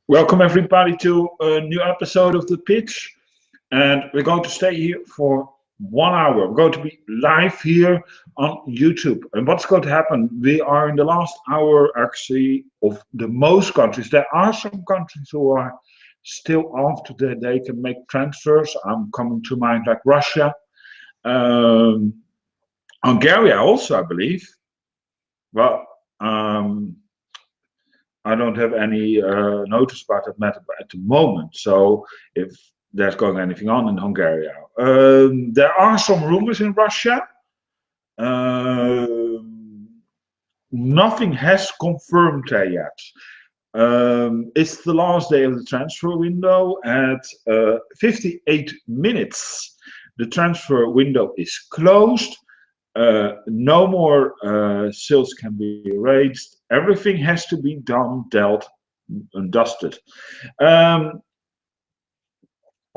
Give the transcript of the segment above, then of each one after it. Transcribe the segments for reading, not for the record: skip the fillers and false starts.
Welcome everybody to a new episode of The Pitch, and we're going to stay here for 1 hour. We're going to be live here on YouTube. And what's going to happen? We are in the last hour actually of the most countries. There are some countries who are still after that they can make transfers. I'm coming to mind like Russia, um, Hungary also, I believe. Well, I don't have any notice about that matter at the moment. So if there's going anything on in Hungary, there are some rumors in Russia. Um, Nothing has confirmed there yet. It's the last day of the transfer window at 58 minutes. The transfer window is closed. No more sales can be raised. Everything has to be done, dealt, and dusted. Um,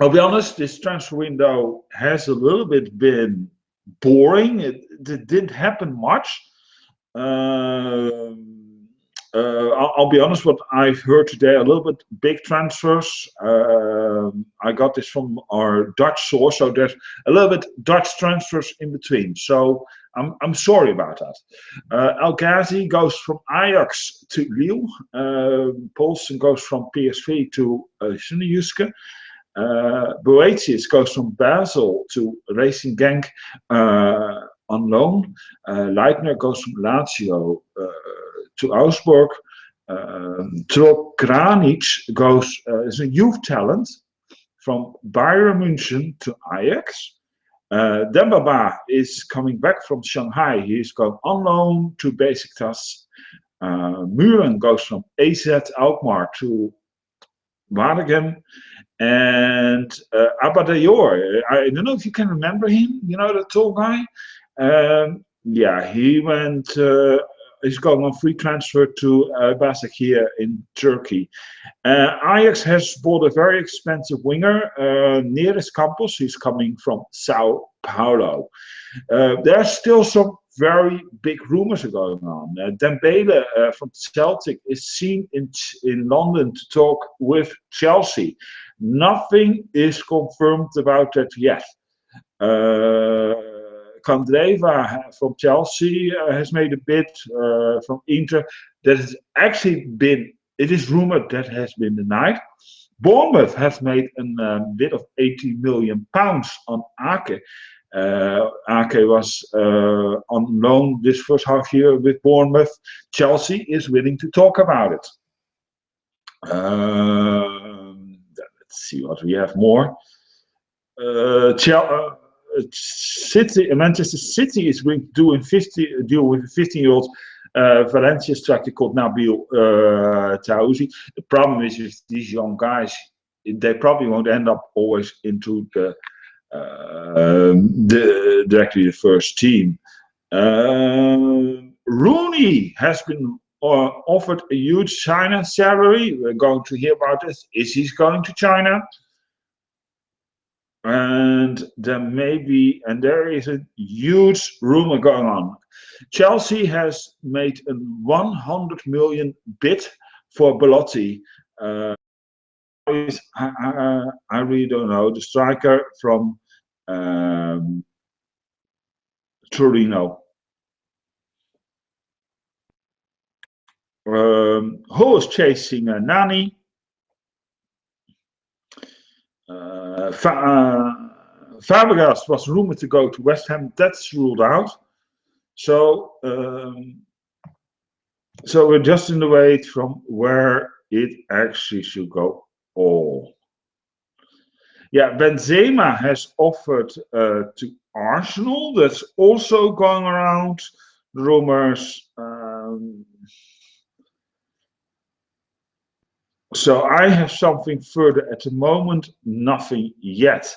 I'll be honest, this transfer window has a little bit been boring. It didn't happen much. I'll be honest, what I've heard today, a little bit big transfers. I got this from our Dutch source, so there's a little bit Dutch transfers in between. So I'm sorry about that. El Ghazi goes from Ajax to Lille. Paulsen goes from PSV to Sunnijuske. Boetius goes from Basel to Racing Genk on loan. Leitner goes from Lazio to Augsburg. Kranic goes as a youth talent from Bayern München to Ajax. Dembaba is coming back from Shanghai. He's gone on loan to Besiktas. Muren goes from AZ Alkmaar to Waregem. And Abadayor, I don't know if you can remember him, you know, the tall guy. Yeah, he went, he's going on free transfer to Basak here in Turkey. Ajax has bought a very expensive winger, Neres Campos. He's coming from Sao Paulo. There's still some very big rumors going on. Dembele from Celtic is seen in London to talk with Chelsea. Nothing is confirmed about that yet. Kandreva from Chelsea has made a bid from Inter. That has actually been, it is rumored that has been denied. Bournemouth has made a bid of £80 million on Ake. Ake was on loan this first half year with Bournemouth. Chelsea is willing to talk about it. Let's see what we have more. Manchester City is going to do a deal with a 15-year-old Valencia striker called Nabil Taouzi. The problem is with these young guys, they probably won't end up always into the directly the first team. Rooney has been offered a huge China salary. We're going to hear about this. Is he going to China? And then maybe, and there is a huge rumor going on. Chelsea has made a 100 million bid for Belotti. I really don't know. The striker from Torino. Who is chasing Nani? Fabregas was rumored to go to West Ham. That's ruled out. So we're just in the wait from where it actually should go. Oh, yeah. Benzema has offered to Arsenal. That's also going around. Rumors. So I have something further at the moment, nothing yet.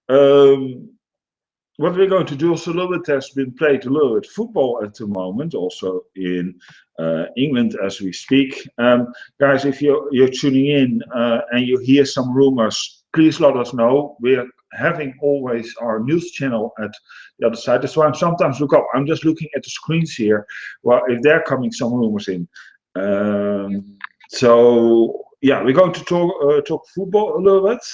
What we're going to do also a little bit has been played a little bit football at the moment, also in England as we speak. Guys, if you're tuning in and you hear some rumors, please let us know. We're having always our news channel at the other side. That's why I'm sometimes look up. I'm just looking at the screens here. Well, if they're coming some rumors in. So yeah, we're going to talk football a little bit.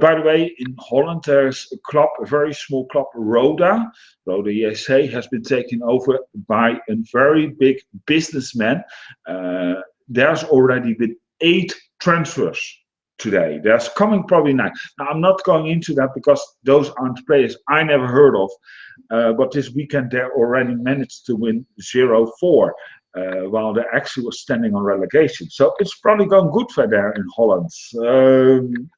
By the way, in Holland there's a club, a very small club, Roda. Roda ESA has been taken over by a very big businessman. Uh, there's already been 8 transfers today. There's coming probably 9. Now I'm not going into that because those aren't players I never heard of. But this weekend they already managed to win 0-4. While they actually was standing on relegation. So it's probably going good for there in Holland.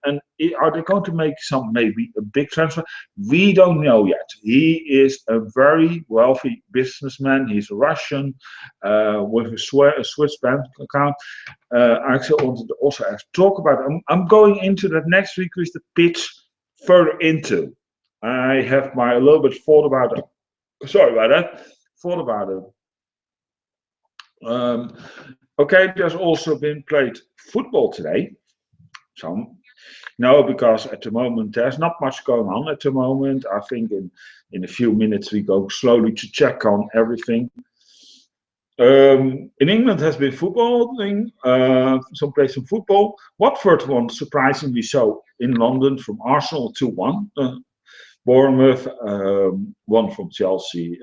And are they going to make maybe a big transfer? We don't know yet. He is a very wealthy businessman. He's a Russian with a Swiss bank account. I actually wanted to also talk about. I'm going into that next week with the pitch further into. I have a little bit thought about it. Sorry about that. Thought about it. Okay, there's also been played football today. Some. No, because at the moment there's not much going on at the moment. I think in a few minutes we go slowly to check on everything. In England has been footballing. Some play some football. Watford won surprisingly so in London from Arsenal 2-1. Bournemouth won from Chelsea.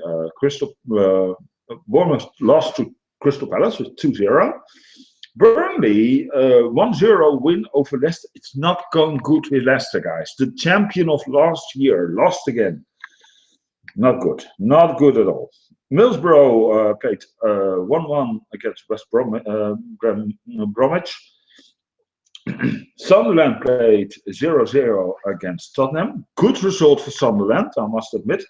Bournemouth lost to Crystal Palace with 2-0. Burnley 1-0 win over Leicester. It's not going good with Leicester, guys. The champion of last year lost again. Not good. Not good at all. Middlesbrough played 1-1 against West Bromwich. Sunderland played 0-0 against Tottenham. Good result for Sunderland, I must admit.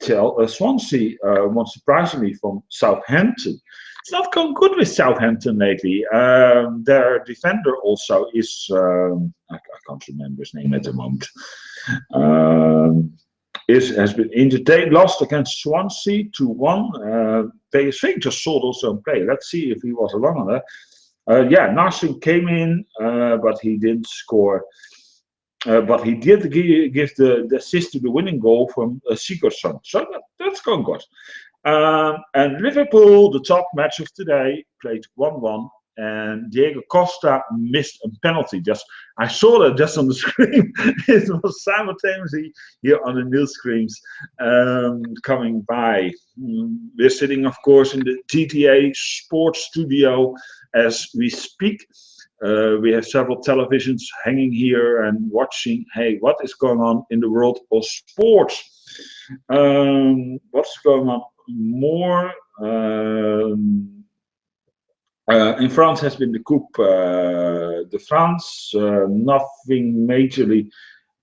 Swansea won surprisingly from Southampton. It's not going good with Southampton lately. Their defender also is, I can't remember his name at the moment, has been injured. They lost against Swansea 2-1. PSV just sold also a play. Let's see if he was along on that. Yeah, Narsing came in, but he didn't score. But he did give the assist to the winning goal from Sigurdsson. So that's going good. And Liverpool, the top match of today, played 1-1. And Diego Costa missed a penalty. I saw that just on the screen. It was simultaneously here on the news screens coming by. We're sitting, of course, in the TTA Sports Studio as we speak. We have several televisions hanging here and watching, hey, what is going on in the world of sports? What's going on more? In France has been the Coupe de France. Nothing majorly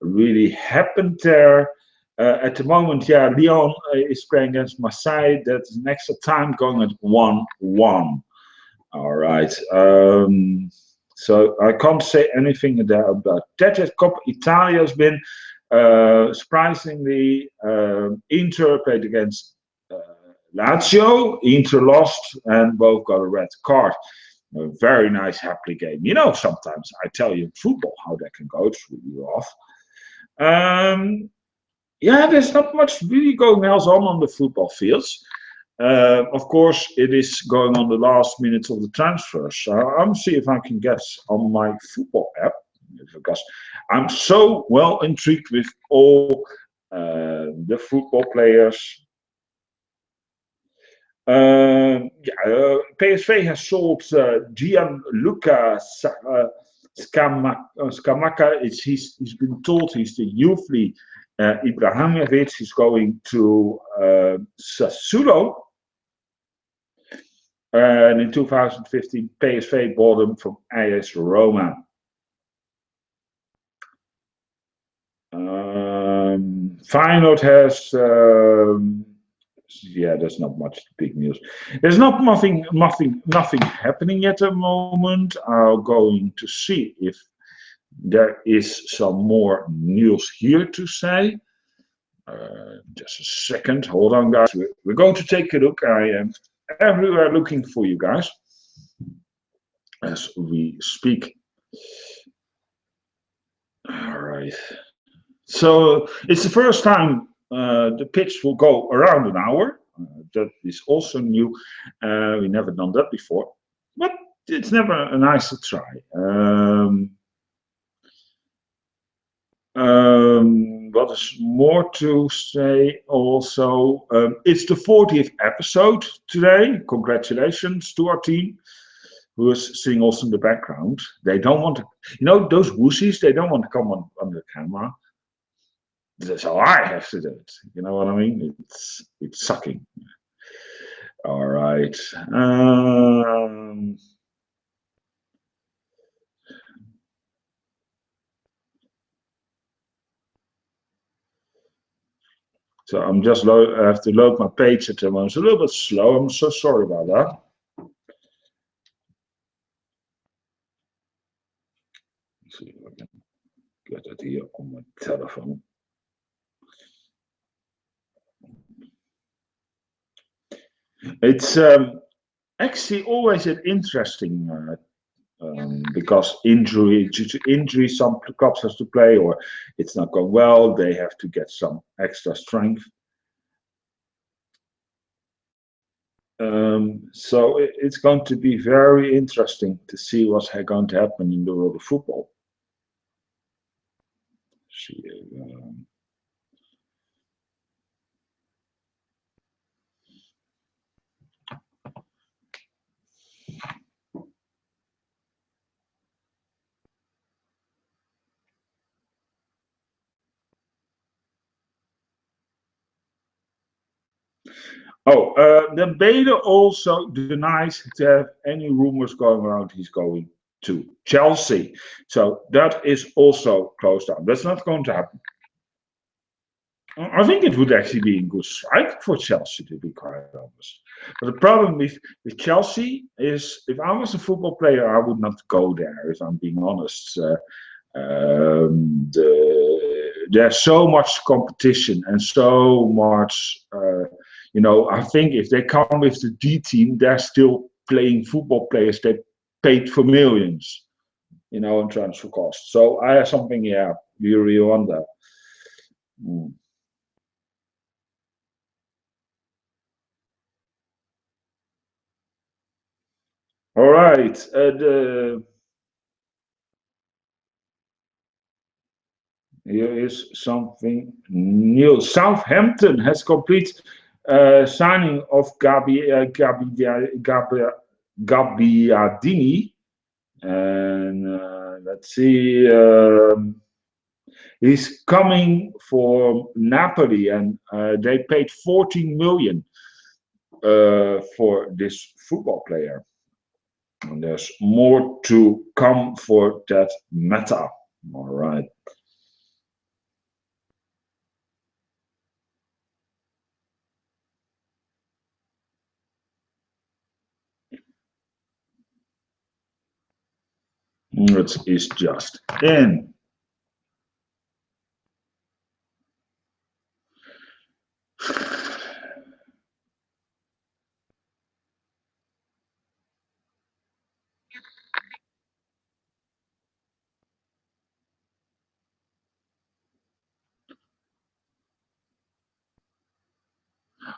really happened there. At the moment, yeah, Lyon is playing against Marseille. That's an extra time going at 1-1. All right. So I can't say anything there about that. Coppa Italia has been surprisingly Inter played against Lazio. Inter lost and both got a red card. A very nice, happy game. You know, sometimes I tell you in football how that can go. It's really rough. Yeah, there's not much really going else on the football fields. Of course, it is going on the last minutes of the transfers. I'm see if I can guess on my football app because I'm so well intrigued with all the football players. PSV has sold Gianluca Scamacca. He's been told he's the youthly Ibrahimovic. He's going to Sassuolo. And in 2015, PSV bought him from AS Roma. Feyenoord has, yeah, there's not much big news. There's nothing happening at the moment. I'm going to see if there is some more news here to say. Just a second, hold on, guys. We're going to take a look. I am everywhere looking for you guys as we speak. All right. So it's the first time the pitch will go around an hour. That is also new. We never done that before. But it's never nice to try. What is more to say also? It's the 40th episode today. Congratulations to our team who is sitting also in the background. They don't want to, those wussies, they don't want to come on the camera. That's how I have to do it. You know what I mean? It's sucking. All right. So I'm just I have to load my page at the moment. It's a little bit slow. I'm so sorry about that. Let's see if I can get it here on my telephone. It's actually always an interesting because due to injury, some clubs have to play, or it's not going well. They have to get some extra strength. So it's going to be very interesting to see what's going to happen in the world of football. See, then Bader also denies to have any rumors going around he's going to Chelsea. So that is also closed down. That's not going to happen. I think it would actually be a good strike for Chelsea, to be quite honest. But the problem with Chelsea is, if I was a football player, I would not go there, if I'm being honest. There's so much competition and so much, I think if they come with the D team, they're still playing football players that paid for millions, in transfer costs. So I have something, we really wonder. All right. Here is something new. Southampton has complete signing of Gabbiadini. And let's see. He's coming for Napoli, and they paid 14 million for this football player. And there's more to come for that matter. All right. It is just in.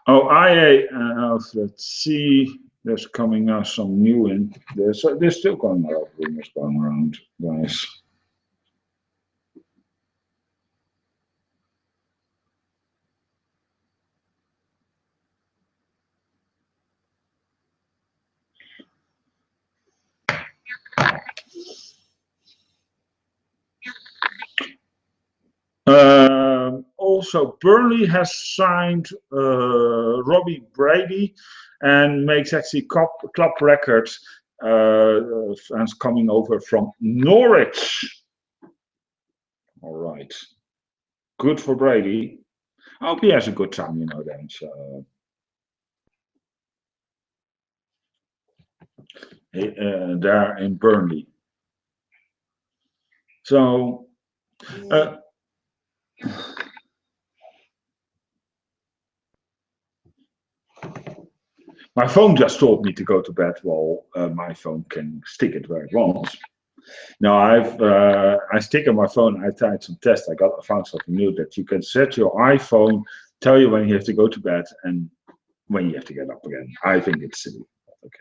Oh, let's see. There's coming out some new in. There's still going around rumors going around, guys. Also, Burnley has signed Robbie Brady and makes actually club records fans coming over from Norwich. All right. Good for Brady. I hope he has a good time, then. So, there in Burnley. So, my phone just told me to go to bed. Well, my phone can stick it where it wants. Now I stick on my phone. I tried some tests. I found something new that you can set your iPhone, tell you when you have to go to bed and when you have to get up again. I think it's silly. Okay.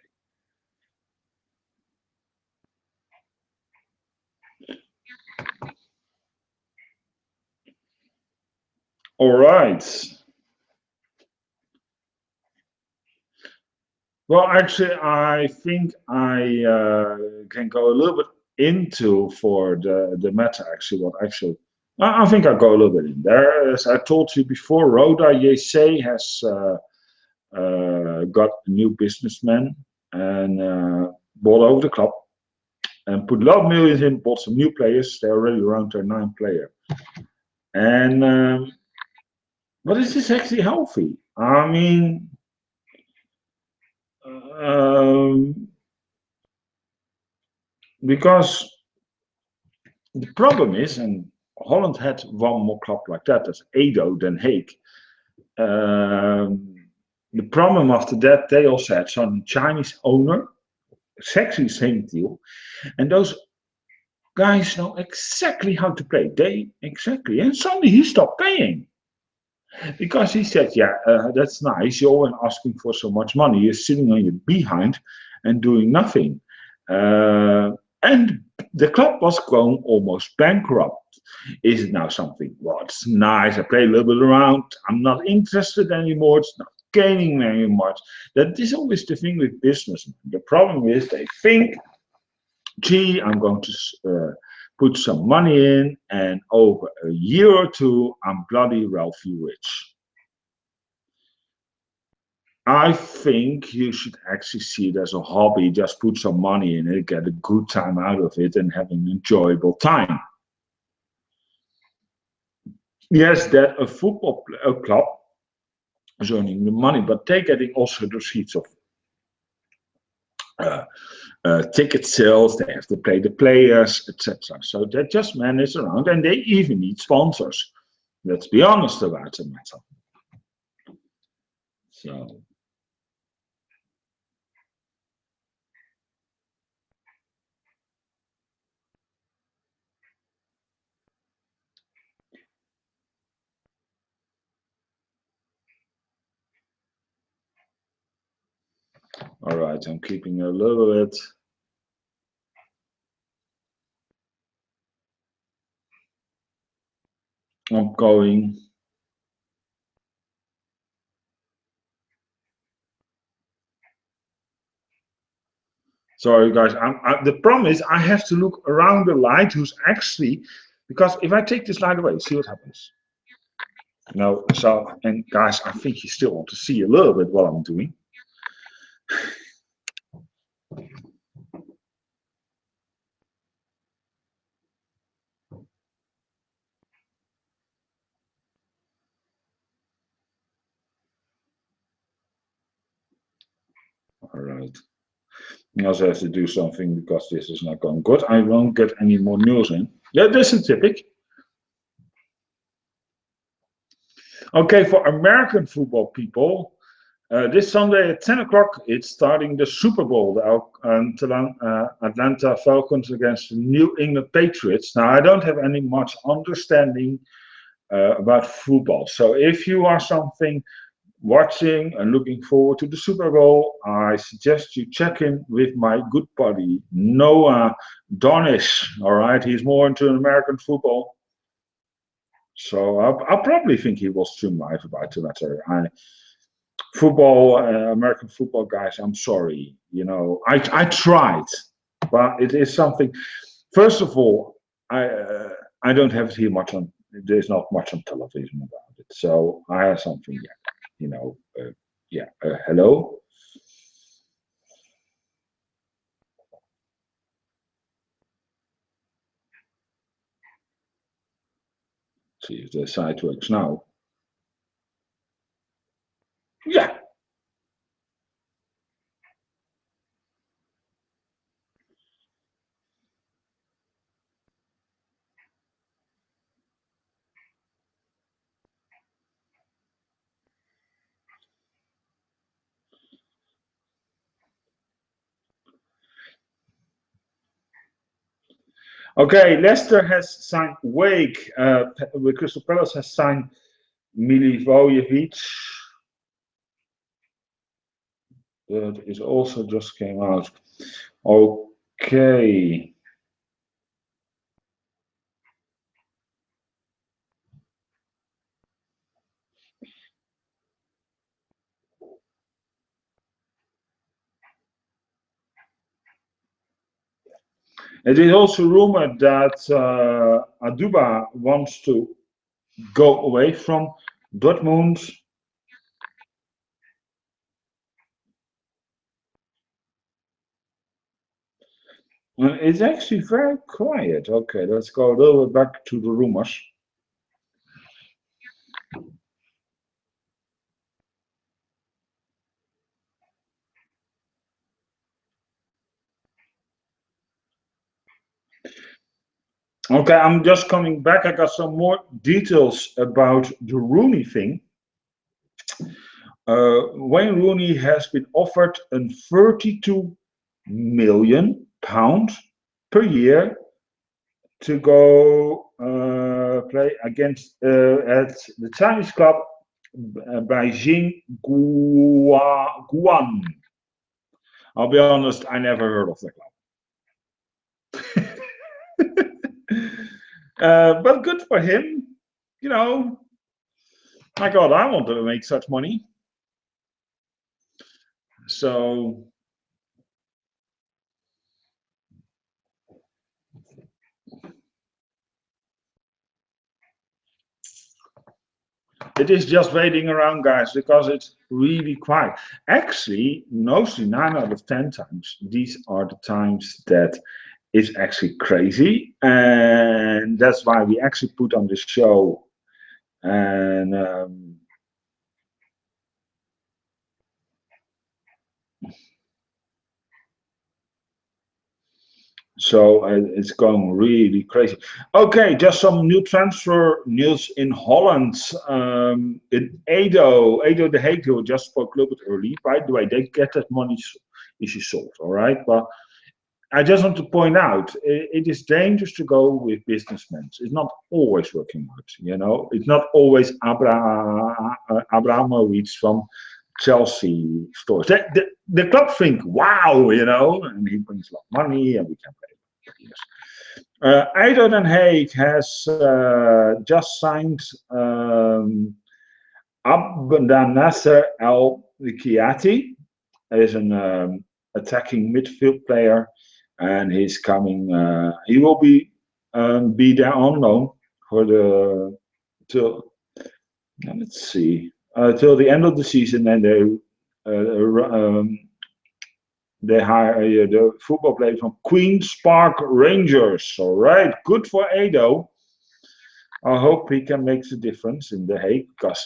All right. Well, actually, I think I can go a little bit into for the matter. Actually, what actually I think I go a little bit in there. As I told you before, Roda JC has got a new businessman and bought over the club and put a lot of millions in, bought some new players. They're already around their ninth player. And but is this actually healthy? I mean, um, because the problem is, and Holland had one more club like that, that's ADO, Den Haag. The problem after that, they also had some Chinese owner, exactly the same deal, and those guys know exactly how to play. They exactly, and suddenly he stopped paying because he said, "Yeah, that's nice. You're always asking for so much money. You're sitting on your behind and doing nothing." And the club was going almost bankrupt. Is it now something? Well, it's nice. I play a little bit around. I'm not interested anymore. It's not gaining very much. That is always the thing with business. The problem is they think, gee, I'm going to put some money in, and over a year or two, I'm bloody wealthy rich. I think you should actually see it as a hobby. Just put some money in it, get a good time out of it, and have an enjoyable time. Yes, that a football club is earning the money, but they're getting also the receipts of uh, ticket sales. They have to pay the players, etc. So they just manage around, and they even need sponsors. Let's be honest about the matter. So. All right, I'm keeping a little bit. I'm going. Sorry, guys. The problem is I have to look around the light who's actually, because if I take this light away, see what happens. No, so, and guys, I think you still want to see a little bit what I'm doing. All right. I also have to do something because this is not going good. I won't get any more news in. Yeah, this is typical. Okay, for American football people, this Sunday at 10 o'clock, it's starting the Super Bowl, the Atlanta Falcons against the New England Patriots. Now, I don't have any much understanding about football. So if you are something watching and looking forward to the Super Bowl, I suggest you check in with my good buddy, Noah Donish. All right, he's more into American football. So I'll probably think he will stream live about the matter. Football, American football guys, I'm sorry. You know, I tried, but it is something. First of all, I don't have it here much on. There's not much on television about it, so I have something. Yeah, you know, yeah. Hello. See if the site works now. Yeah. Okay. Leicester has signed Wake. Crystal Palace has signed Milivojevic. That is also just came out. Okay. It is also rumored that Aduba wants to go away from Dortmund. It's actually very quiet. Okay, let's go a little bit back to the rumors. Okay, I'm just coming back. I got some more details about the Rooney thing. Wayne Rooney has been offered a 32 million pounds per year to go play against at the Chinese club Beijing Guan. I'll be honest, I never heard of the club. But good for him. You know, my God, I want to make such money. So it is just waiting around, guys, because it's really quiet. Actually, mostly 9 out of 10 times, these are the times that it's actually crazy. And that's why we actually put on the show. And so it's going really crazy. Okay, just some new transfer news in Holland. In Edo the Hague, who just spoke a little bit early. By the way, they get that money issue solved, all right? But I just want to point out, it is dangerous to go with businessmen. It's not always working out, you know. It's not always Abramovich from Chelsea stores. The club think, wow, you know, and he brings a lot of money and we can pay. Edo Den Haag has just signed Abdel Nasser El Kiati. Is an attacking midfield player, and he's coming. He will be there on loan for the till. Let's see, till the end of the season, and they hire the football player from Queens Park Rangers. All right, good for Edo. I hope he can make the difference in The Hague, because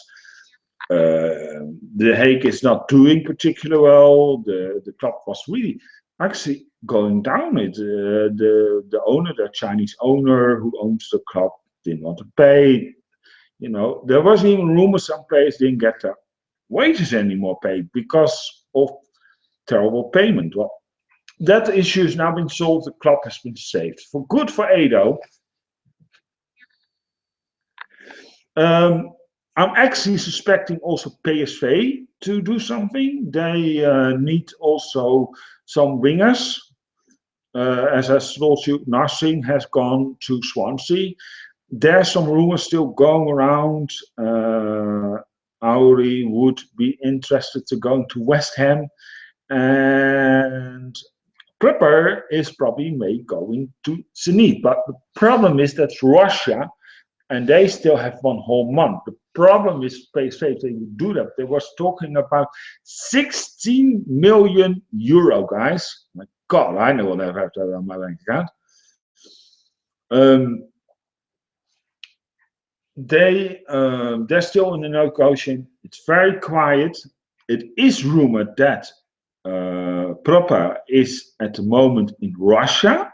The Hague is not doing particularly well. The club was really actually going down. The owner, the Chinese owner who owns the club, didn't want to pay. You know, there was even rumors some players didn't get their wages anymore paid because of terrible payment. Well, that issue has now been solved. The club has been saved. For good for Edo. I'm actually suspecting also PSV to do something. They need also some wingers. As I told you, Narsing has gone to Swansea. There's some rumors still going around. Auri would be interested to go to West Ham. And Prepper is probably going to Zenit. But the problem is that's Russia, and they still have 1 whole month. The problem is PSV, if they would do that, they was talking about 16 million euro, guys. My God, I know what I have that on my bank account. They're still in the negotiation. It's very quiet. It is rumored that Propa is at the moment in Russia,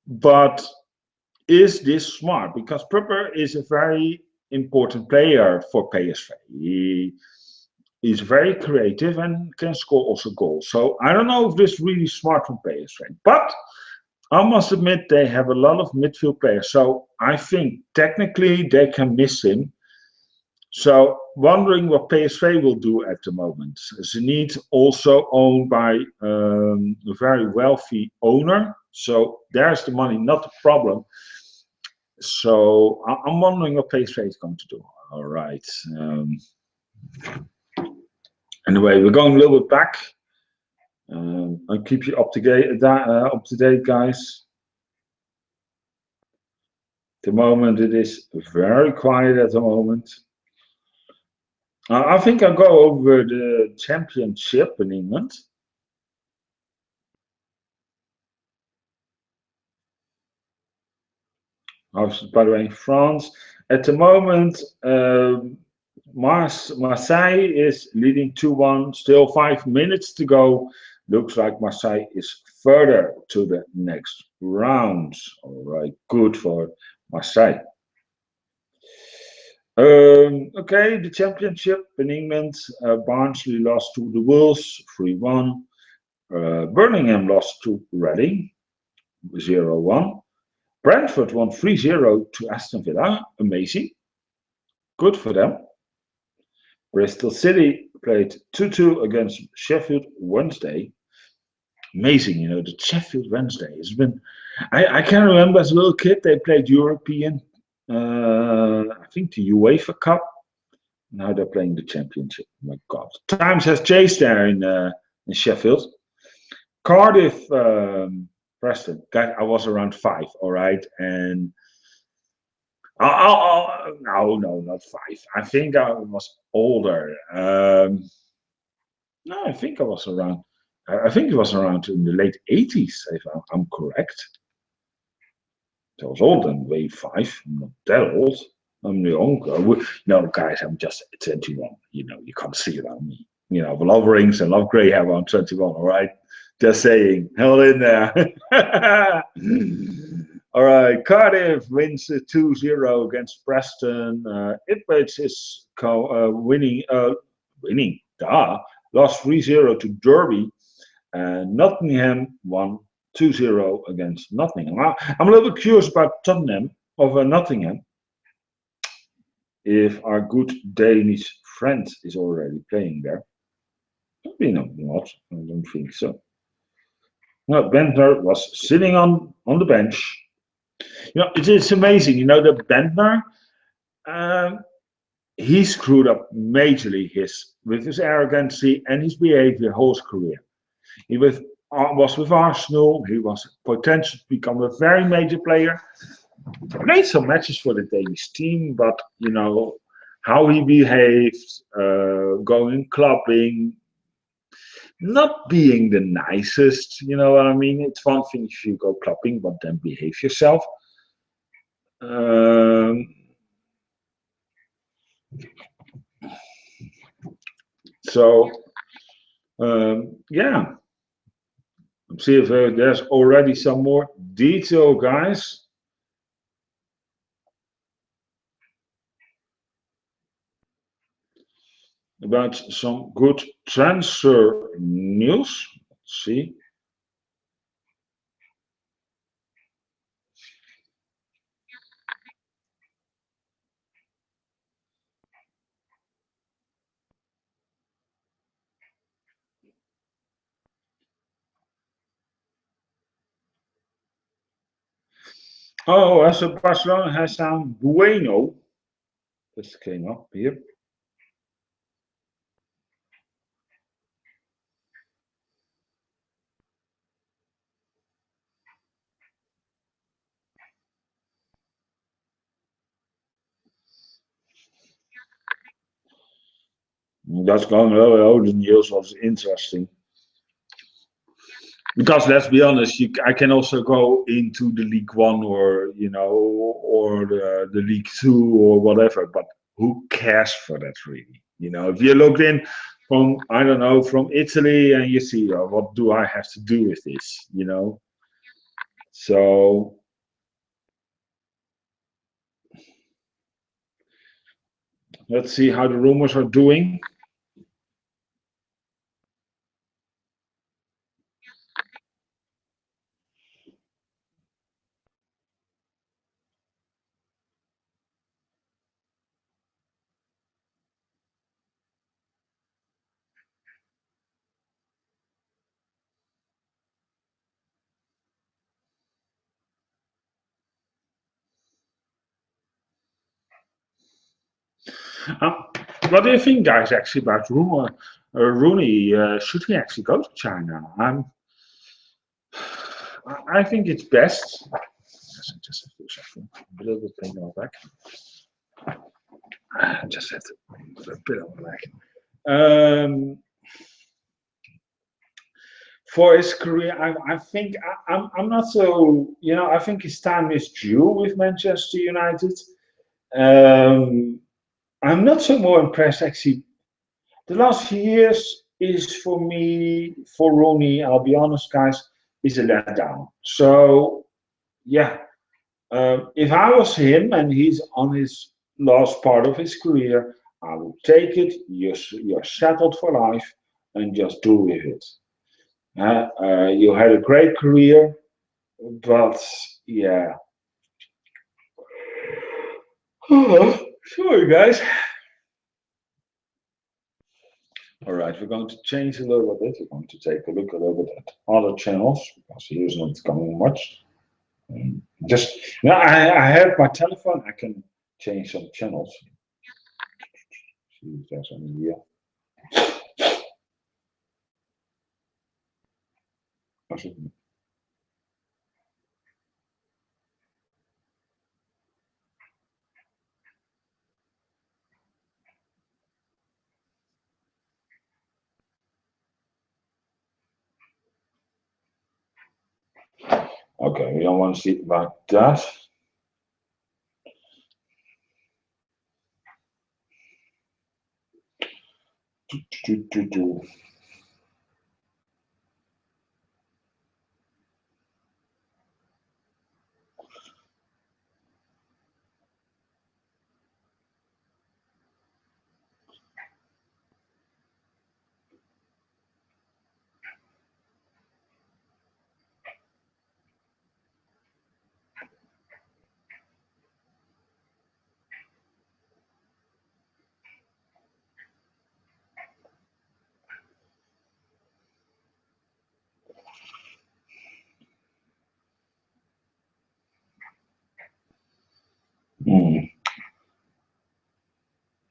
but is this smart? Because Prepper is a very important player for PSV. He is very creative and can score also goals. So I don't know if this is really smart from PSV. But I must admit they have a lot of midfield players. So I think technically they can miss him. So wondering what PSV will do at the moment. Zenit also owned by a very wealthy owner. So there's the money, not the problem. So I'm wondering what PSV is going to do. All right. Anyway, we're going a little bit back. I'll keep you up to date, guys. At the moment, it is very quiet at the moment. I think I'll go over the championship in England. By the way, in France, at the moment, Marseille is leading 2-1. Still 5 minutes to go. Looks like Marseille is further to the next round. All right, good for Marseille. Okay, the championship in England. Barnsley lost to the Wolves 3-1. Birmingham lost to Reading 0-1. Brentford won 3-0 to Aston Villa. Amazing. Good for them. Bristol City played 2-2 against Sheffield Wednesday. Amazing, the Sheffield Wednesday has been. I can remember as a little kid they played European, I think the UEFA Cup. Now they're playing the Championship. My God, times has changed there in Sheffield. Cardiff, Preston. I was around 5, all right, and no, not 5. I think I was older. No, I think I was around. I think it was around in the late 80s, if I'm correct. I was older than way 5. I'm not that old. I'm young. No, guys, I'm just 21. You can't see it on me. I love rings and love grey hair. I'm 21. All right, just saying. Hell in there. All right, Cardiff wins 2-0 against Preston. Ipswich is winning. Winning. Duh. Lost 3-0 to Derby. Nottingham won 2-0 against Nottingham. I'm a little bit curious about Tottenham over Nottingham. If our good Danish friend is already playing there. Maybe not. I don't think so. No, Bentner was sitting on the bench. It's amazing. That Bentner, he screwed up majorly with his arrogancy and his behavior whole career. He was with Arsenal. He was potential to become a very major player. He played some matches for the Danish team, but how he behaved, going clubbing, not being the nicest. You know what I mean? It's one thing if you go clubbing, but then behave yourself. Yeah. Let's see if there's already some more detail, guys. About some good transfer news. Let's see. Oh, also Barcelona has some Bueno. This came up here. That's going oh, the news was interesting. Because let's be honest, I can also go into the League One or or the League Two or whatever. But who cares for that really? If you look in from I don't know from Italy and you see what do I have to do with this? So let's see how the rumors are doing. What do you think, guys, actually about rumor? Rooney, should he actually go to China? I think it's best. Just have to do something. A little bit pain on my back. I just have to put a bit on my back. For his career, I think I'm not so. I think his time is due with Manchester United. I'm not so more impressed actually. The last few years is for me, for Rooney, I'll be honest, guys, is a letdown. So yeah, if I was him and he's on his last part of his career, I would take it. You're settled for life, and just do with it. You had a great career, but yeah. Sorry, guys. All right, we're going to change a little bit. We're going to take a look a little bit at other channels because here's not coming much. Just now, I have my telephone. I can change some channels. See if there's any here. Okay, we don't want to see it like that.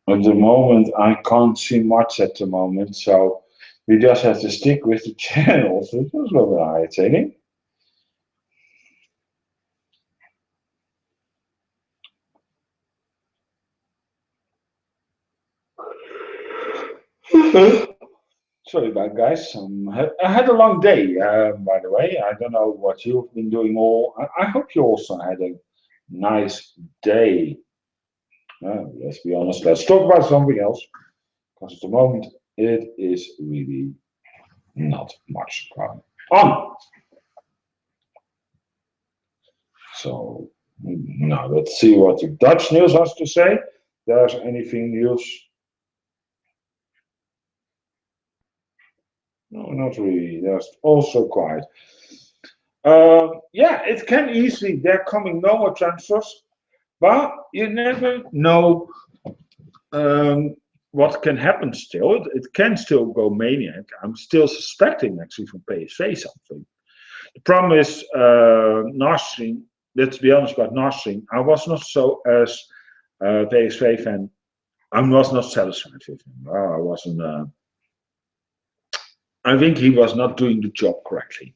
At the moment, I can't see much at the moment, so we just have to stick with the channels. It was a little irritating. Sorry about guys. I had a long day, by the way. I don't know what you've been doing all. I hope you also had a nice day. Let's be honest. Let's talk about something else. Because at the moment, it is really not much going on. So now let's see what the Dutch news has to say. There's anything news? No, not really. There's also quiet. Yeah, it can easily. There coming no more transfers, but you never know what can happen. Still, it can still go maniac. I'm still suspecting actually from PSV something. The problem is Narsing. Let's be honest about Narsing. I was not so as PSV fan. I was not satisfied with him. I wasn't. I think he was not doing the job correctly.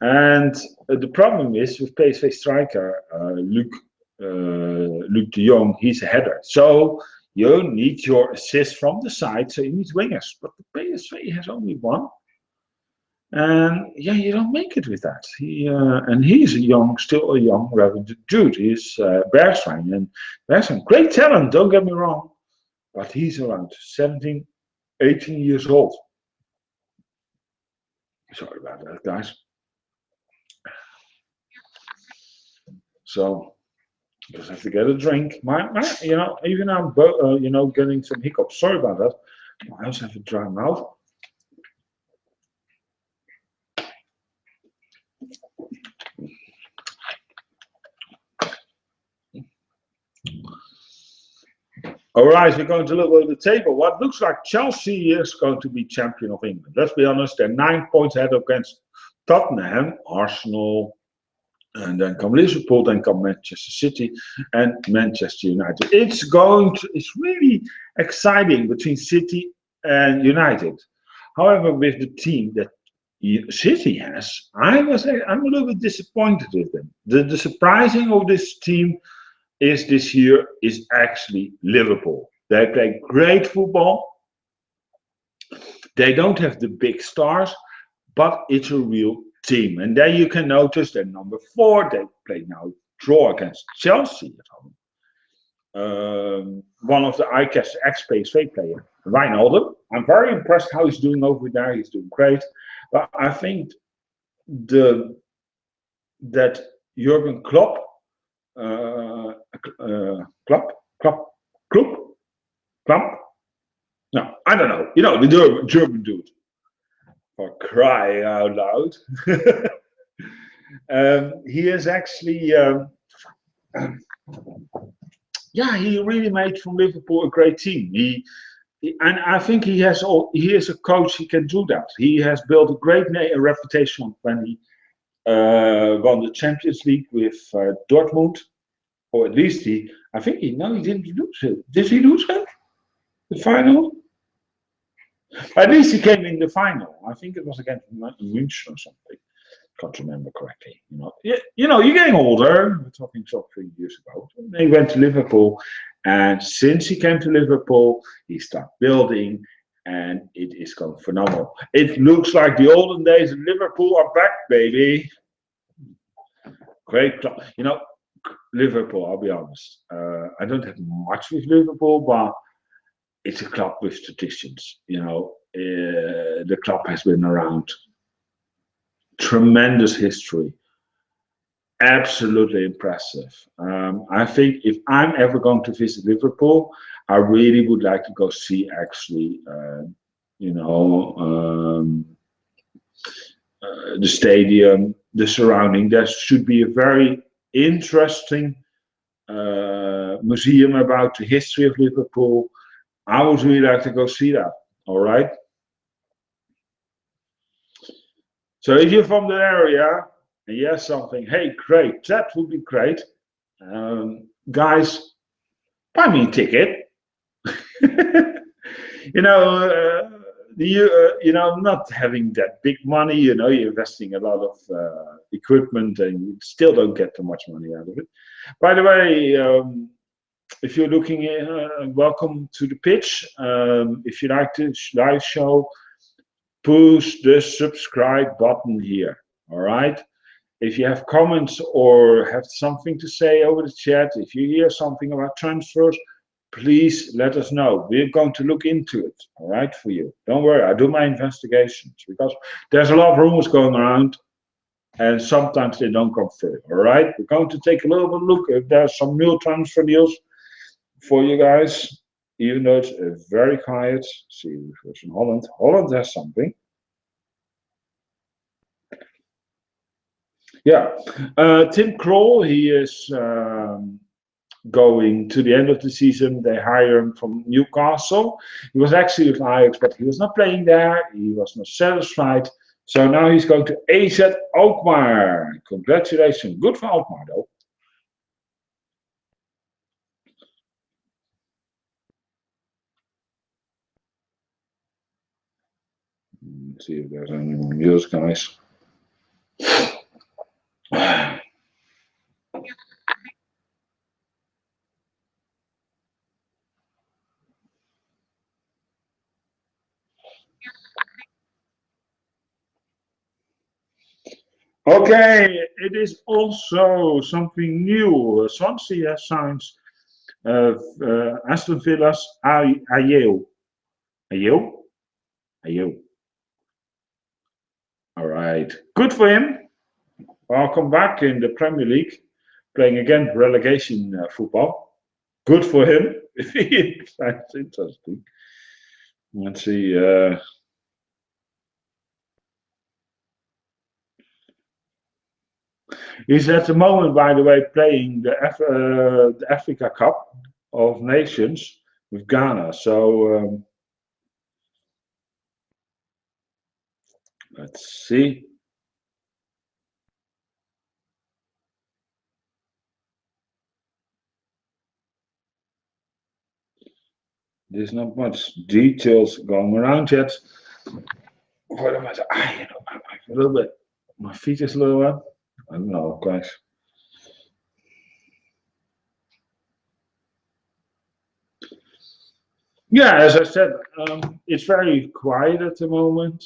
And the problem is with PSV striker Luc de Jong, he's a header. So you need your assist from the side, so you need wingers. But the PSV has only one. And yeah, you don't make it with that. And he's still a young, relevant dude. He's Bergwijn, and Bergwijn, great talent, don't get me wrong. But he's around 17, 18 years old. Sorry about that, guys. So just have to get a drink. Even I'm, getting some hiccups. Sorry about that. I also have a dry mouth. All right, we're going to look at the table. What looks like Chelsea is going to be champion of England. Let's be honest, they're 9 points ahead against Tottenham, Arsenal, and then come Liverpool, then come Manchester City and Manchester United. It's really exciting between City and United. However, with the team that City has, I'm a little bit disappointed with them. The surprising of this team is this year is actually Liverpool. They play great football. They don't have the big stars, but it's a real team. And there you can notice they're number 4. They play now draw against Chelsea at home. One of the ICAS ex-PSV player, Wijnaldum. I'm very impressed how he's doing over there. He's doing great. But I think that Jurgen Klopp, Klopp, Klopp, Klopp, Klopp. No, I don't know. You know, the German dude. For crying out loud. He is actually, yeah, he really made from Liverpool a great team. And I think he is a coach. He can do that. He has built a great reputation when he won the Champions League with Dortmund, or at least I think he didn't lose it. Did he lose it? The final? At least he came in the final. I think it was against München or something. Can't remember correctly. You're getting older. We're talking 3 years ago. He went to Liverpool, and since he came to Liverpool, he started building, and it is going phenomenal. It looks like the olden days of Liverpool are back, baby. Great club. Liverpool. I'll be honest. I don't have much with Liverpool, but it's a club with traditions. The club has been around. Tremendous history. Absolutely impressive. I think if I'm ever going to visit Liverpool, I really would like to go see actually, the stadium, the surrounding. There should be a very interesting museum about the history of Liverpool. I would really like to go see that. All right. So if you're from the area and you have something, hey, great, that would be great. Guys, buy me a ticket. Not having that big money, you're investing a lot of equipment and you still don't get too much money out of it. By the way, if you're looking, welcome to the pitch. If you like this live show, push the subscribe button here. All right. If you have comments or have something to say over the chat, if you hear something about transfers, please let us know. We're going to look into it, all right, for you. Don't worry, I do my investigations because there's a lot of rumors going around and sometimes they don't come through, all right? We're going to take a little bit look if there's some new transfer deals for you guys, even though it's very quiet. See, who's in Holland. Holland has something. Yeah, Tim Krul, he is going to the end of the season. They hire him from Newcastle. He was actually with Ajax, but he was not playing there. He was not satisfied. So now he's going to AZ Alkmaar. Congratulations. Good for Alkmaar, though. Let's see if there's any more news, guys. Okay, it is also something new. Swansea has signed Aston Villa's Ayew. Ayew? Ayew. All right, good for him. Welcome back in the Premier League, playing again relegation football. Good for him. That's interesting. Let's see. He's at the moment, by the way, playing the Africa Cup of Nations with Ghana. So let's see. there's not much details going around yet. For the matter, I'm a little bit. My feet is a little wet. I don't know, guys. Yeah, as I said, it's very quiet at the moment.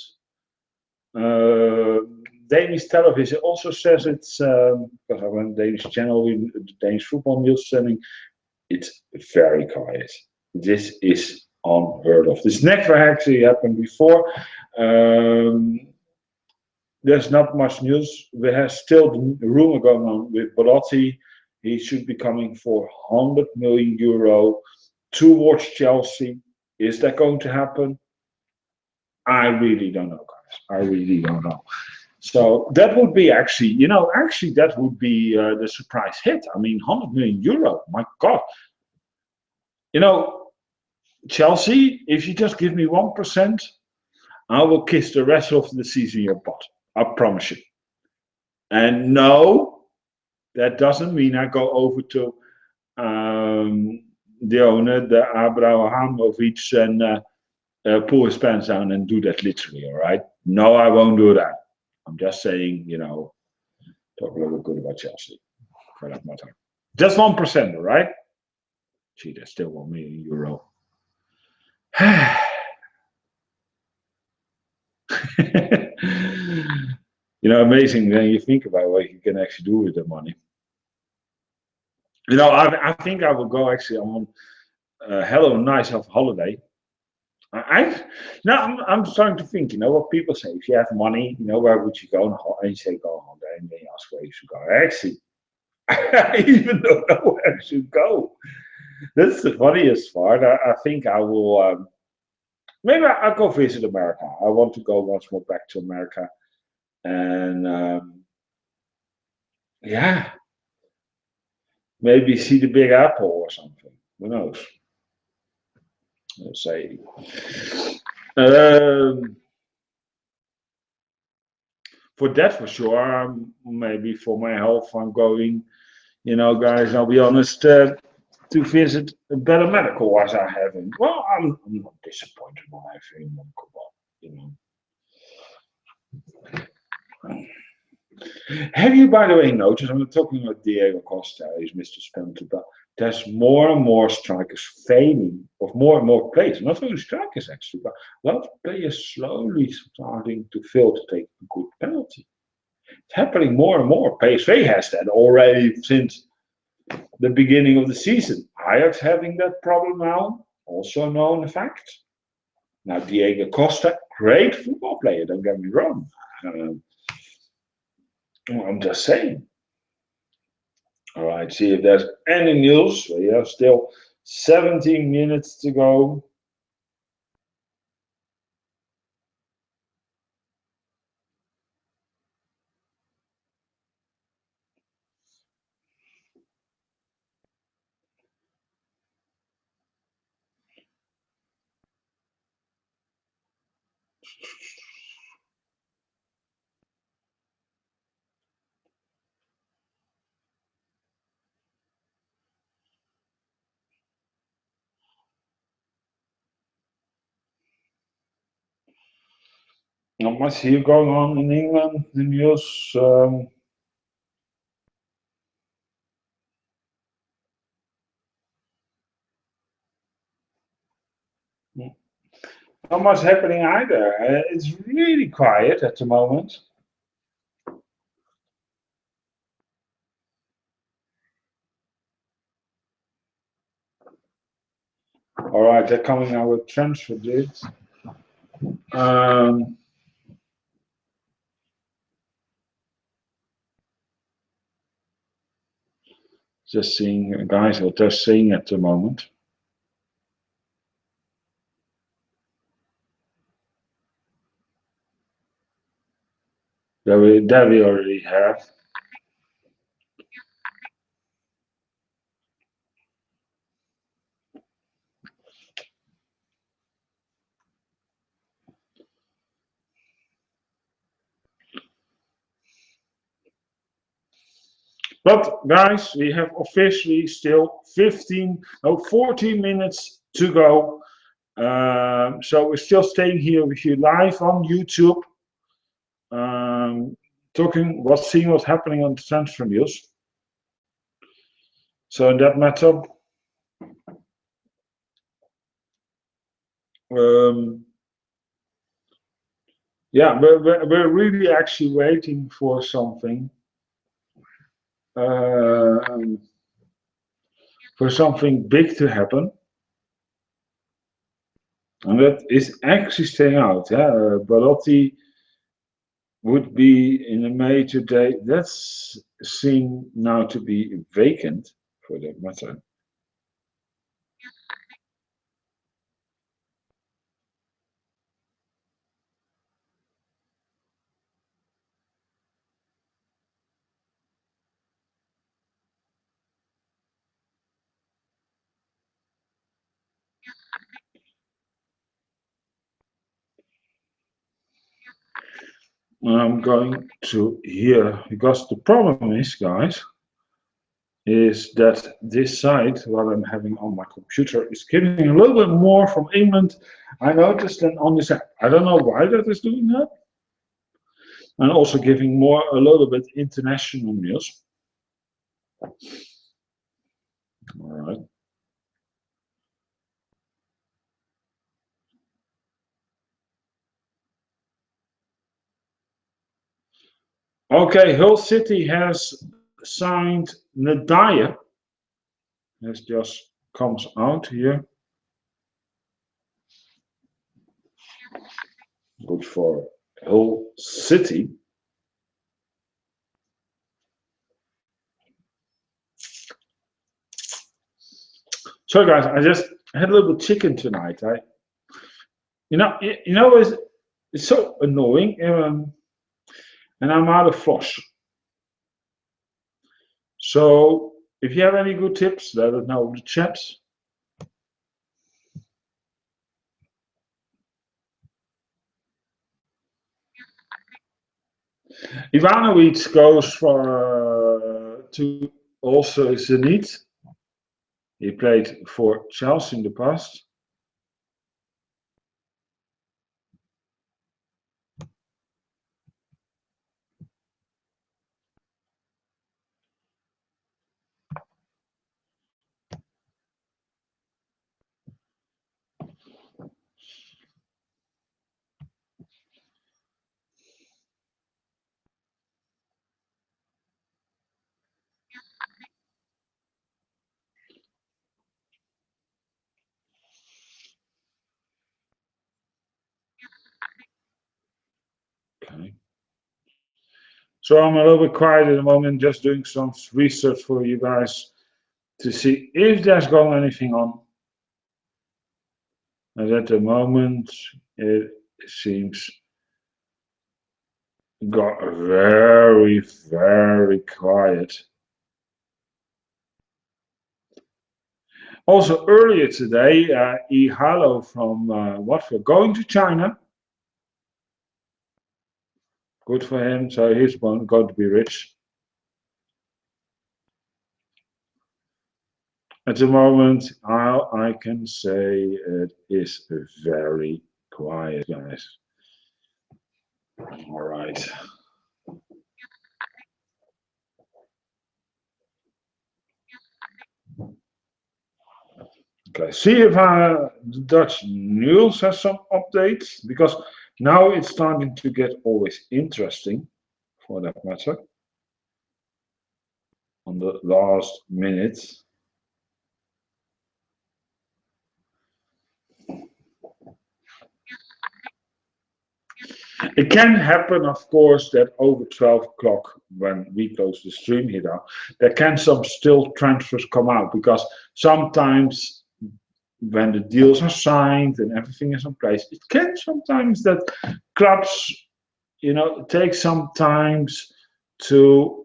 Danish television also says it's because I went Danish channel, the Danish football news sending. It's very quiet. This is unheard of. This never actually happened before. There's not much news. We have still the rumor going on with Belotti. He should be coming for 100 million euro towards Chelsea. Is that going to happen? I really don't know, guys. I really don't know. So that would be actually, that would be the surprise hit. I mean, 100 million euro. My God. Chelsea, if you just give me 1%, I will kiss the rest of the season your butt. I promise you. And no, that doesn't mean I go over to the owner, the Abrahamovich, and pull his pants down and do that literally, all right? No, I won't do that. I'm just saying, talk a little bit good about Chelsea for that matter. Just 1%, all right? Gee, that's still 1 million euro. Amazing when you think about what you can actually do with the money. I think I will go actually on a hell of a nice holiday. I'm starting to think, what people say, if you have money, where would you go on holiday? And you say go on holiday, and then you ask where you should go. Actually, I even don't know where I should go. That's the funniest part. I think I will, maybe I'll go visit America. I want to go once more back to America. And yeah, maybe see the Big Apple or something. Who knows? Let's say. For that, for sure. Maybe for my health, I'm going. Guys, I'll be honest. To visit a better medical as I haven't. Well, I'm not disappointed when I think Have you, by the way, noticed? I'm not talking about Diego Costa, he's Mr. Spencer, but there's more and more strikers failing, of more and more players. Not only strikers actually, but a lot of players slowly starting to fail to take a good penalty. It's happening more and more. PSV has that already since the beginning of the season. Ajax having that problem now, also known fact. Now Diego Costa, great football player, don't get me wrong. I'm just saying. All right, see if there's any news. We have still 17 minutes to go. Not much here going on in England. The news. Not much happening either. It's really quiet at the moment. All right, they're coming out with transfer dates. Just seeing, guys, what they're saying at the moment. That we already have. But guys, we have officially still 14 minutes to go. So we're still staying here with you live on YouTube, seeing what's happening on the transfer news. So in that matter, yeah, we're really actually waiting for something, big to happen, and that is actually staying out. Yeah, Balotti would be in a major day. That's seen now to be vacant, for that matter. I'm going to here because the problem is, guys, is that this site, what I'm having on my computer, is giving a little bit more from England, I noticed, than on this app. I don't know why that is doing that. And also giving more, a little bit international news. All right. Okay, Hull City has signed Nadia. This just comes out here. Good for Hull City. So guys, I just had a little bit chicken tonight. It's so annoying, and I'm out of floss. So if you have any good tips, let us know in the chat. Ivanovic goes for to also Zenit. He played for Chelsea in the past. Okay. So I'm a little bit quiet at the moment, just doing some research for you guys to see if there's going anything on. And at the moment, it seems got very, very quiet. Also earlier today, Ihalo from Watford going to China. Good for him. So he's going to be rich. At the moment, I can say it is very quiet, guys. All right. Okay, see if the Dutch news has some updates, because now it's starting to get always interesting, for that matter, on the last minute. It can happen, of course, that over 12 o'clock, when we close the stream here, there can some still transfers come out, because sometimes when the deals are signed and everything is in place, it can sometimes that clubs, take some times to,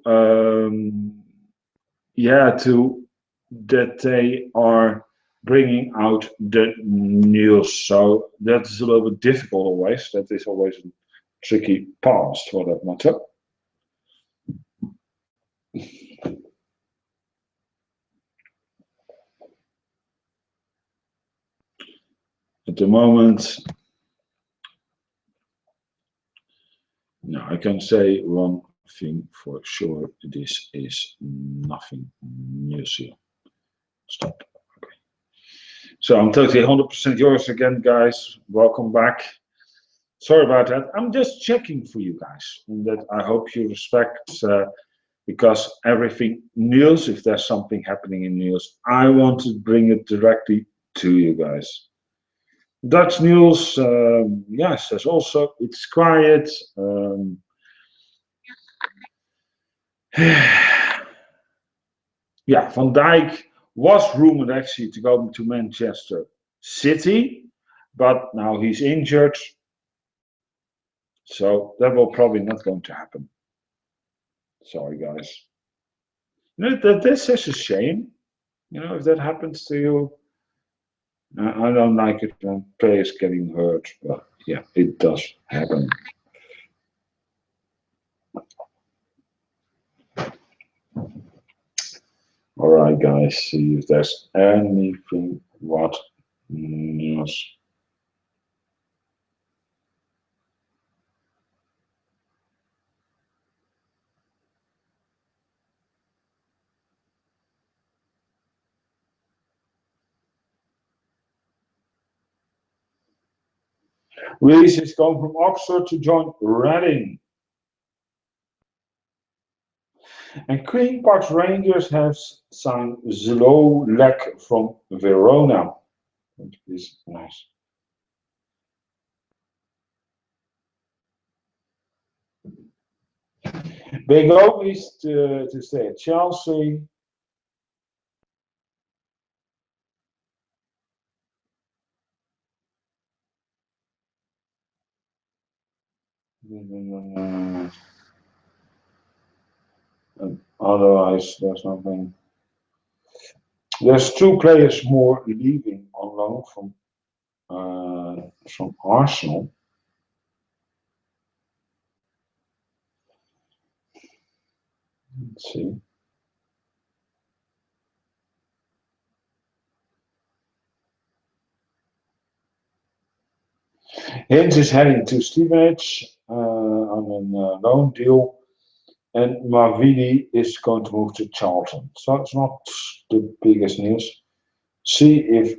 that they are bringing out the news. So that's a little bit difficult always. That is always a tricky past for that matter. at the moment, no, I can say one thing for sure. This is nothing news here. Stop. Okay. So I'm totally 100% yours again, guys. Welcome back. Sorry about that. I'm just checking for you guys, and that I hope you respect. Because everything news, if there's something happening in news, I want to bring it directly to you guys. Dutch news, yes, there's also, it's quiet. Yeah, Van Dijk was rumored actually to go to Manchester City, but now he's injured. So that will probably not going to happen. Sorry, guys. That's such a shame. You know, if that happens to you, I don't like it when players getting hurt, but yeah, it does happen. All right, guys, see if there's anything what news. Reece is going from Oxford to join Reading. And Queen Park Rangers have signed Zlolek from Verona. That is nice. Big O is to stay at Chelsea. And otherwise, there's nothing. There's two players more leaving on loan from Arsenal. Let's see. Hens is heading to Stevenage on a loan deal, and Mavidi is going to move to Charlton. So it's not the biggest news. See if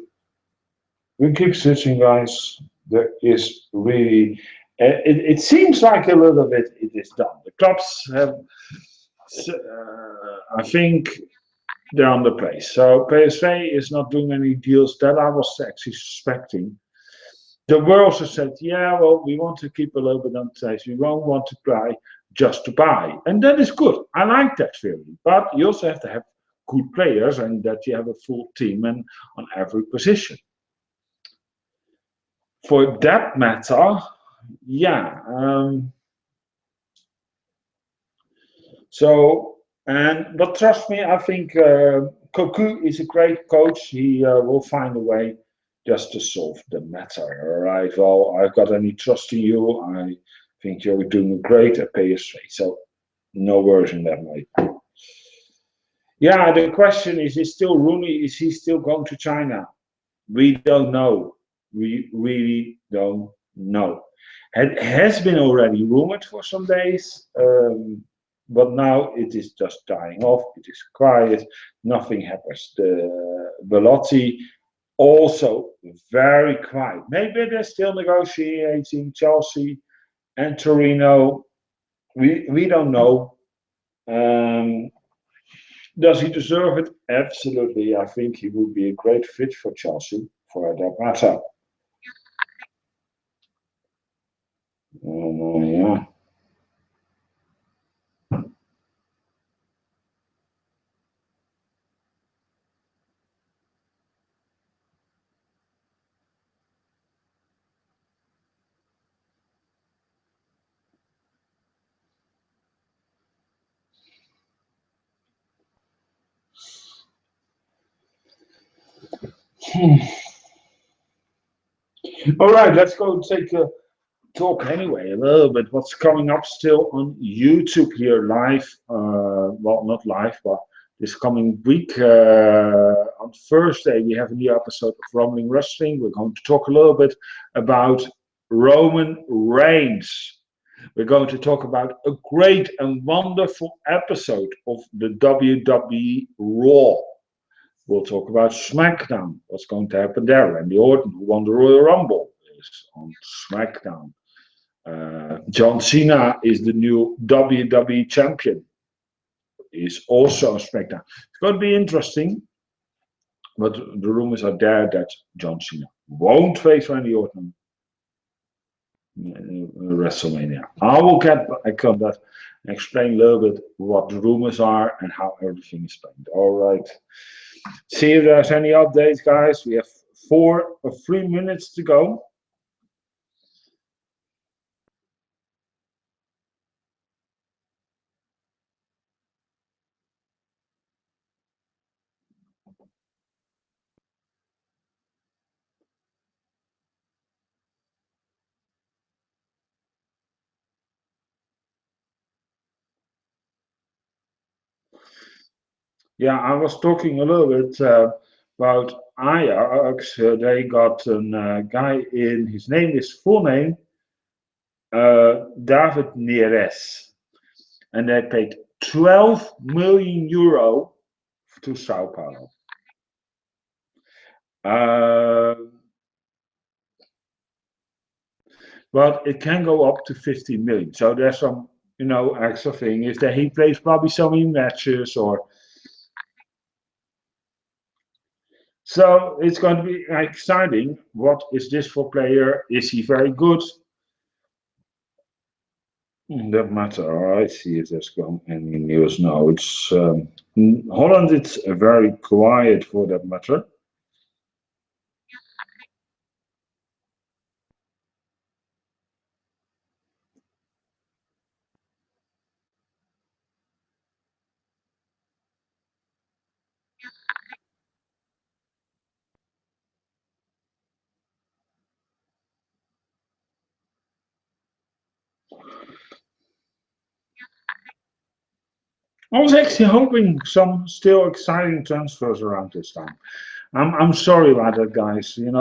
we keep searching, guys. There is really, it seems like a little bit it is done. The clubs have, I think, they're on the place. So PSV is not doing any deals that I was actually suspecting. They were also said, yeah, well, we want to keep a little bit on the place. We won't want to buy just to buy. And that is good. I like that feeling. But you also have to have good players and that you have a full team and on every position. For that matter, yeah. But trust me, I think Cocu is a great coach. He will find a way just to solve the matter. All right. Well, I've got any trust in you. I think you're doing great at PSV. So no worries in that way. Yeah, the question is still Rooney, is he still going to China? We don't know. We really don't know. It has been already rumored for some days, but now it is just dying off. It is quiet. Nothing happens. The Belotti also very quiet. Maybe they're still negotiating Chelsea and Torino. We don't know. Does he deserve it? Absolutely. I think he would be a great fit for Chelsea for that matter. Yeah. All right, let's go take a talk anyway a little bit. What's coming up still on YouTube here live? Well, not live, but this coming week. On Thursday, we have a new episode of Rumbling Wrestling. We're going to talk a little bit about Roman Reigns. We're going to talk about a great and wonderful episode of the WWE Raw. We'll talk about SmackDown, what's going to happen there. Randy Orton, who won the Royal Rumble, is on SmackDown. John Cena is the new WWE champion. He's also on SmackDown. It's going to be interesting, but the rumors are there that John Cena won't face Randy Orton in WrestleMania. I will get back on that and explain a little bit what the rumors are and how everything is planned. All right. See if there's any updates, guys. We have 3 minutes to go. Yeah, I was talking a little bit about Ajax. They got a guy in, his name is full name, David Neres. And they paid 12 million euro to Sao Paulo. But it can go up to 15 million. So there's some, extra thing. Is that he plays probably so many matches or. So it's going to be exciting. What is this for player? Is he very good? That matter. All right. See if there's any news now. It's Holland. It's very quiet for that matter. I was actually hoping some still exciting transfers around this time. I'm sorry about that, guys. It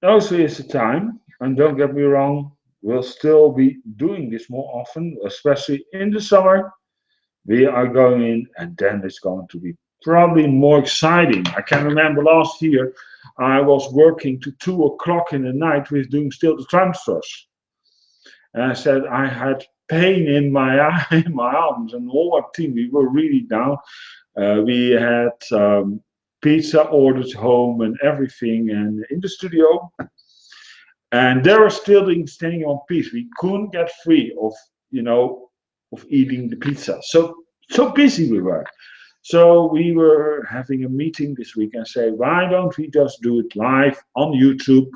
also is the time, and don't get me wrong, we'll still be doing this more often, especially in the summer. We are going in, and then it's going to be probably more exciting. I can remember last year I was working to 2 o'clock in the night with doing still the transfers. And I said I had pain in my in my arms, and all our team, we were really down. We had pizza ordered home and everything, and in the studio, and they were still standing on peace. We couldn't get free of eating the pizza. So busy we were. So we were having a meeting this week and say, why don't we just do it live on YouTube?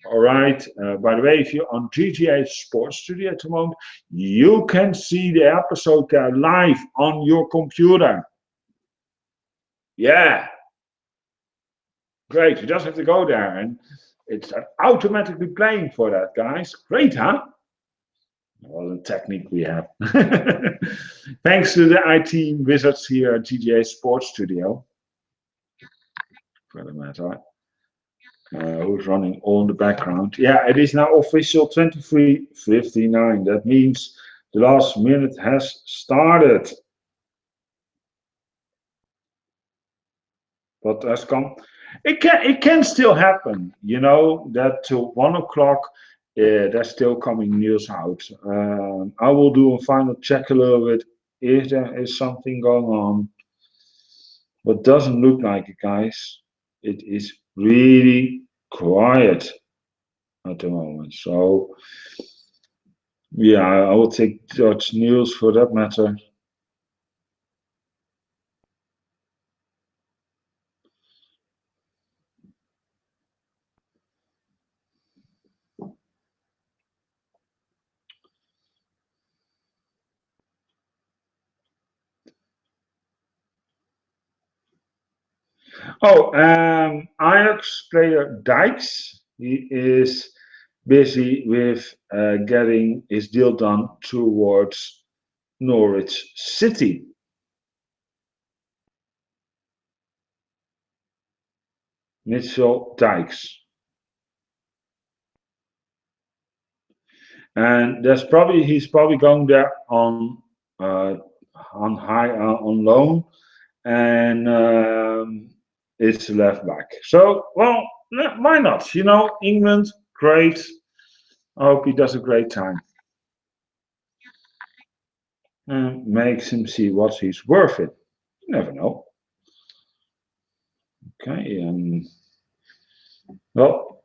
All right. By the way, if you're on GGA Sports Studio at the moment, you can see the episode there live on your computer. Yeah. Great. You just have to go there and it's automatically playing for that, guys. Great, huh? Well, the technique we have. Thanks to the IT wizards here at GGA Sports Studio. For the matter. Who's running on the background. Yeah, it is now official 23:59. That means the last minute has started. But has come. It can still happen, that till 1 o'clock there's still coming news out. I will do a final check a little bit if there is something going on. But doesn't look like it, guys. It is really quiet at the moment. So, yeah, I will take Dutch news for that matter. Oh, Ajax player Dijks, he is busy with getting his deal done towards Norwich City. Mitchell Dykes. And he's probably going there on loan, and it's left back. So well, why not? England, great. I hope he does a great time. And makes him see what he's worth it. You never know. Okay, well,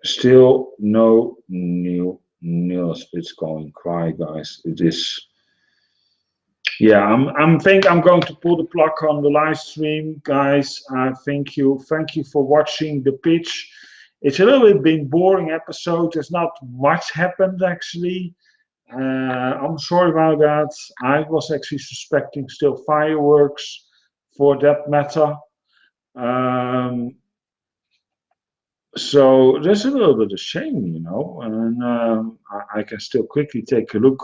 still no new news. It's going quiet, guys. It is. Yeah, I'm going to pull the plug on the live stream, guys. Thank you for watching the pitch. It's a little bit boring episode. There's not much happened actually. I'm sorry about that. I was actually suspecting still fireworks for that matter. So there's a little bit of shame, and I can still quickly take a look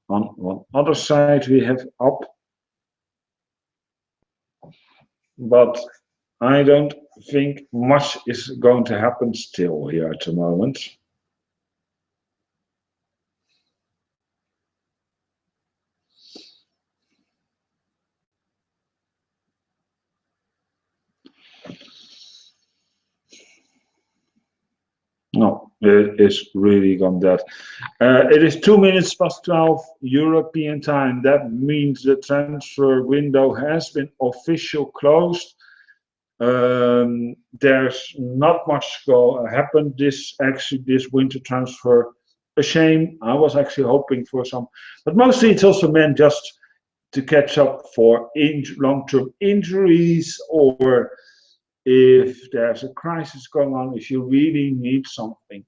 on one other side we have up, but I don't think much is going to happen still here at the moment. No, it is really gone dead. It is 2 minutes past 12 European time. That means the transfer window has been officially closed. There's not much happened this winter transfer. A shame. I was actually hoping for some, but mostly it's also meant just to catch up for long-term injuries, or if there's a crisis going on, if you really need something,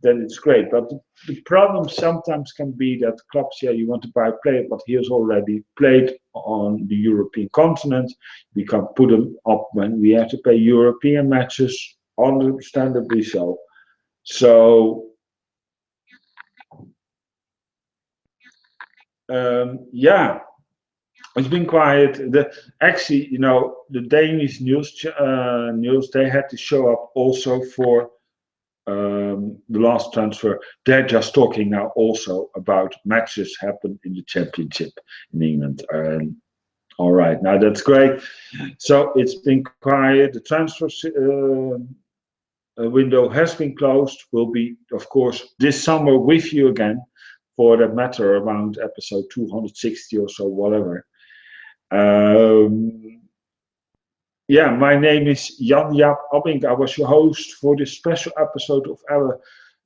then it's great. But the problem sometimes can be that clubs, you want to buy a player, but he has already played on the European continent. We can put him up when we have to play European matches, understandably so. So, yeah, it's been quiet. Actually, the Danish news, they had to show up also for the last transfer. They're just talking now also about matches happen in the championship in England. All right, now that's great. So it's been quiet. The transfer window has been closed. We'll be, of course, this summer with you again, for that matter, around episode 260 or so, whatever. Yeah, my name is Jan-Jaap Abbing. I was your host for this special episode of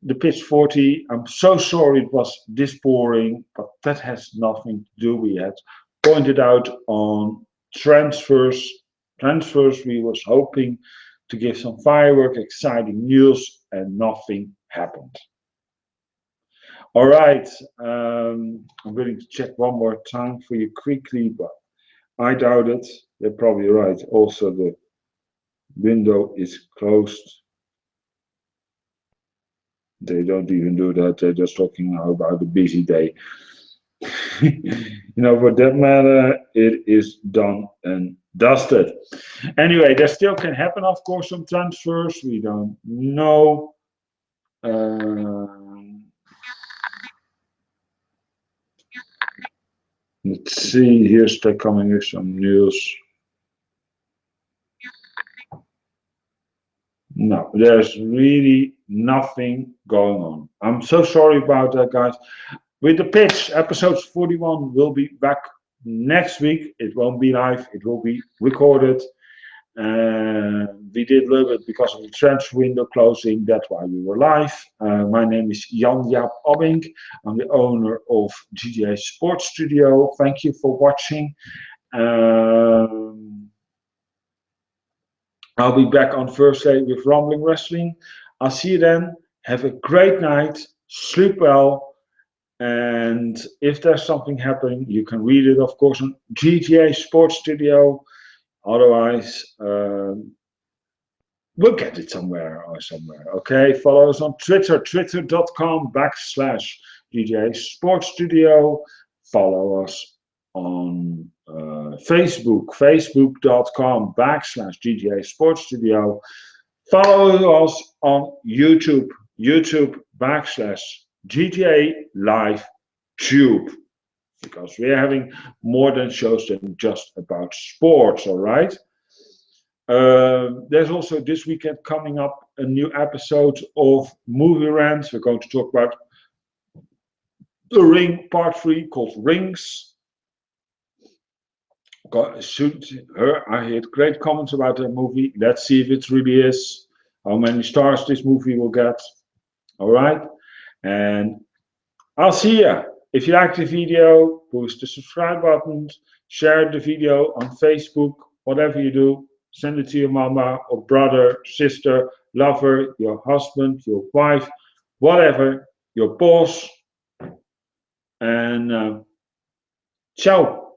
The Pitch 40. I'm so sorry it was this boring, but that has nothing to do. We had pointed out on transfers. We was hoping to give some firework, exciting news, and nothing happened. All right, I'm going to check one more time for you quickly, but I doubt it. They're probably right. Also, the window is closed. They don't even do that. They're just talking now about a busy day. For that matter, it is done and dusted. Anyway, there still can happen, of course, some transfers. We don't know. Let's see. Here's the coming with some news. No, there's really nothing going on. I'm so sorry about that, guys. With the pitch, episode 41 will be back next week. It won't be live, it will be recorded. We did a little bit because of the transfer window closing, that's why we were live. My name is Jan-Jaap Abbing. I'm the owner of GGA Sports Studio. Thank you for watching. I'll be back on Thursday with Rumbling Wrestling. I'll see you then. Have a great night. Sleep well. And if there's something happening, you can read it, of course, on GGA Sports Studio. Otherwise, we'll get it somewhere. Okay, follow us on Twitter, twitter.com/GGA Sports Studio. Follow us on Facebook, facebook.com/GGA Sports Studio. Follow us on YouTube, YouTube/GTA Live Tube, because we're having more than shows than just about sports, all right? There's also this weekend coming up a new episode of Movie Rants. We're going to talk about The Ring Part 3 called Rings. I heard great comments about the movie. Let's see if it really is. How many stars this movie will get. All right. And I'll see you. If you like the video, push the subscribe button, share the video on Facebook, whatever you do. Send it to your mama or brother, sister, lover, your husband, your wife, whatever, your boss. And ciao.